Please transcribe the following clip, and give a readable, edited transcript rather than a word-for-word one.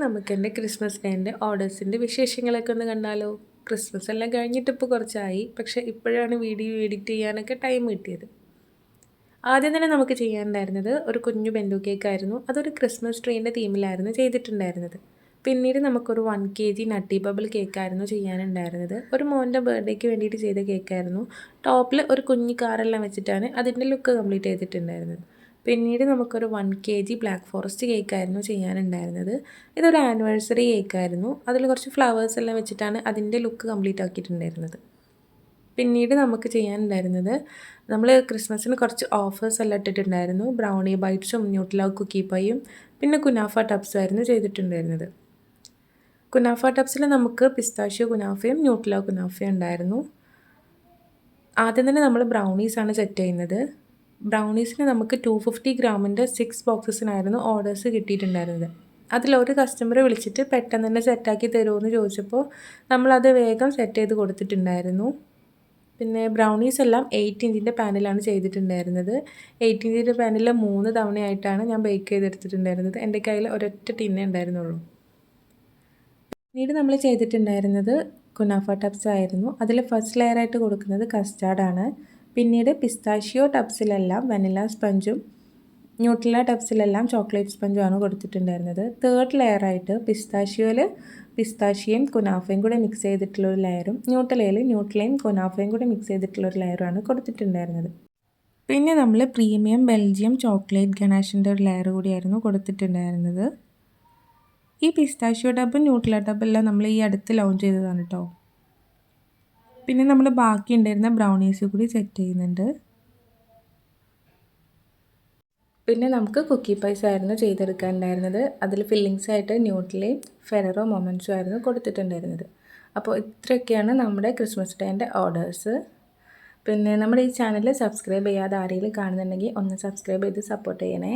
നമുക്ക് എൻ്റെ ക്രിസ്മസ് ഡേൻ്റെ ഓർഡേഴ്സിൻ്റെ വിശേഷങ്ങളൊക്കെ ഒന്ന് കണ്ടാലോ. ക്രിസ്മസ് എല്ലാം കഴിഞ്ഞിട്ട് ഇപ്പോൾ കുറച്ചായി, പക്ഷേ ഇപ്പോഴാണ് വീഡിയോ എഡിറ്റ് ചെയ്യാനൊക്കെ ടൈം കിട്ടിയത്. ആദ്യം തന്നെ നമുക്ക് ചെയ്യാനുണ്ടായിരുന്നത് ഒരു കുഞ്ഞു ബെൻഡു കേക്കായിരുന്നു. അതൊരു ക്രിസ്മസ് ട്രീൻ്റെ തീമിലായിരുന്നു ചെയ്തിട്ടുണ്ടായിരുന്നത്. പിന്നീട് നമുക്കൊരു 1 kg നട്ടി ബബിൾ കേക്കായിരുന്നു ചെയ്യാനുണ്ടായിരുന്നത്. ഒരു മോൻ്റെ ബർത്ത്ഡേക്ക് വേണ്ടിയിട്ട് ചെയ്ത കേക്കായിരുന്നു. ടോപ്പിൽ ഒരു കുഞ്ഞു കാറെല്ലാം വെച്ചിട്ടാണ് അതിൻ്റെ ലുക്ക് കംപ്ലീറ്റ് ചെയ്തിട്ടുണ്ടായിരുന്നത്. പിന്നീട് നമുക്കൊരു 1 kg ബ്ലാക്ക് ഫോറസ്റ്റ് കേക്കായിരുന്നു ചെയ്യാനുണ്ടായിരുന്നത്. ഇതൊരു ആനിവേഴ്സറി കേക്കായിരുന്നു. അതിൽ കുറച്ച് ഫ്ലവേഴ്സ് എല്ലാം വെച്ചിട്ടാണ് അതിൻ്റെ ലുക്ക് കംപ്ലീറ്റ് ആക്കിയിട്ടുണ്ടായിരുന്നത്. പിന്നീട് നമുക്ക് ചെയ്യാനുണ്ടായിരുന്നത്, നമ്മൾ ക്രിസ്മസിന് കുറച്ച് ഓഫേഴ്സ് എല്ലാം ഇട്ടിട്ടുണ്ടായിരുന്നു. ബ്രൗണി ബൈറ്റ്സും ന്യൂട്ട്ല കുക്കി പൈയും പിന്നെ കുനാഫ ടബ്സും ആയിരുന്നു ചെയ്തിട്ടുണ്ടായിരുന്നത്. കുനാഫ ടബ്സിൽ നമുക്ക് പിസ്താഷ്യോ കുനാഫയും ന്യൂട്ട്ല കുനാഫയും ഉണ്ടായിരുന്നു. ആദ്യം തന്നെ നമ്മൾ ബ്രൗണീസാണ് സെറ്റ് ചെയ്യുന്നത്. ബ്രൗണീസിന് നമുക്ക് 250 ഗ്രാമിൻ്റെ 6 ബോക്സസിനായിരുന്നു ഓർഡേഴ്സ് കിട്ടിയിട്ടുണ്ടായിരുന്നത്. അതിലൊരു കസ്റ്റമർ വിളിച്ചിട്ട് പെട്ടെന്ന് തന്നെ സെറ്റാക്കി തരുമോ ചോദിച്ചപ്പോൾ നമ്മളത് വേഗം സെറ്റ് ചെയ്ത് കൊടുത്തിട്ടുണ്ടായിരുന്നു. പിന്നെ ബ്രൗണീസ് എല്ലാം 8 ഇഞ്ചിൻ്റെ പാനിലാണ് ചെയ്തിട്ടുണ്ടായിരുന്നത്. 8 ഇഞ്ചിൻ്റെ പാനിൽ 3 തവണയായിട്ടാണ് ഞാൻ ബേക്ക് ചെയ്തെടുത്തിട്ടുണ്ടായിരുന്നത്. എൻ്റെ കയ്യിൽ ഒരൊറ്റ ടിന്നേ ഉണ്ടായിരുന്നുള്ളൂ. പിന്നീട് നമ്മൾ ചെയ്തിട്ടുണ്ടായിരുന്നത് കുനാഫ ടബ്സ് ആയിരുന്നു. അതിൽ ഫസ്റ്റ് ലെയറായിട്ട് കൊടുക്കുന്നത് കസ്റ്റാർഡാണ്. പിന്നീട് പിസ്താഷ്യോ ടബ്സിലെല്ലാം വനില സ്പഞ്ചും ന്യൂട്ട്ല ടബ്സിലെല്ലാം ചോക്ലേറ്റ് സ്പഞ്ചുമാണ് കൊടുത്തിട്ടുണ്ടായിരുന്നത്. തേർഡ് ലെയറായിട്ട് പിസ്താഷ്യോയിൽ പിസ്താഷ്യയും കുനാഫയും കൂടെ മിക്സ് ചെയ്തിട്ടുള്ളൊരു ലെയറും ന്യൂട്ട്ലയിൽ ന്യൂട്ട്ലയും കുനാഫയും കൂടെ മിക്സ് ചെയ്തിട്ടുള്ളൊരു ലെയറുമാണ് കൊടുത്തിട്ടുണ്ടായിരുന്നത്. പിന്നെ നമ്മൾ പ്രീമിയം ബെൽജിയം ചോക്ലേറ്റ് ഗനാഷിൻ്റെ ഒരു ലെയർ കൂടിയായിരുന്നു കൊടുത്തിട്ടുണ്ടായിരുന്നത്. ഈ പിസ്താഷ്യോ ടബും ന്യൂട്ട്ല ടബെല്ലാം നമ്മൾ ഈ അടുത്ത് ലോഞ്ച് ചെയ്തതാണ് കേട്ടോ. പിന്നെ നമ്മൾ ബാക്കി ഉണ്ടായിരുന്ന ബ്രൗണീസ് കൂടി സെറ്റ് ചെയ്യുന്നുണ്ട്. പിന്നെ നമുക്ക് കുക്കി പൈസ് ആയിരുന്നു ചെയ്തെടുക്കാനുണ്ടായിരുന്നത്. അതിൽ ഫില്ലിങ്സ് ആയിട്ട് ന്യൂട്ട്ലയും ഫെററോ മൊമെൻറ്റ്സും ആയിരുന്നു കൊടുത്തിട്ടുണ്ടായിരുന്നത്. അപ്പോൾ ഇത്രയൊക്കെയാണ് നമ്മുടെ ക്രിസ്മസ് ഡേൻ്റെ ഓർഡേഴ്സ്. പിന്നെ നമ്മുടെ ഈ ചാനൽ സബ്സ്ക്രൈബ് ചെയ്യാതെ ആരെങ്കിലും കാണുന്നുണ്ടെങ്കിൽ ഒന്ന് സബ്സ്ക്രൈബ് ചെയ്ത് സപ്പോർട്ട് ചെയ്യണേ.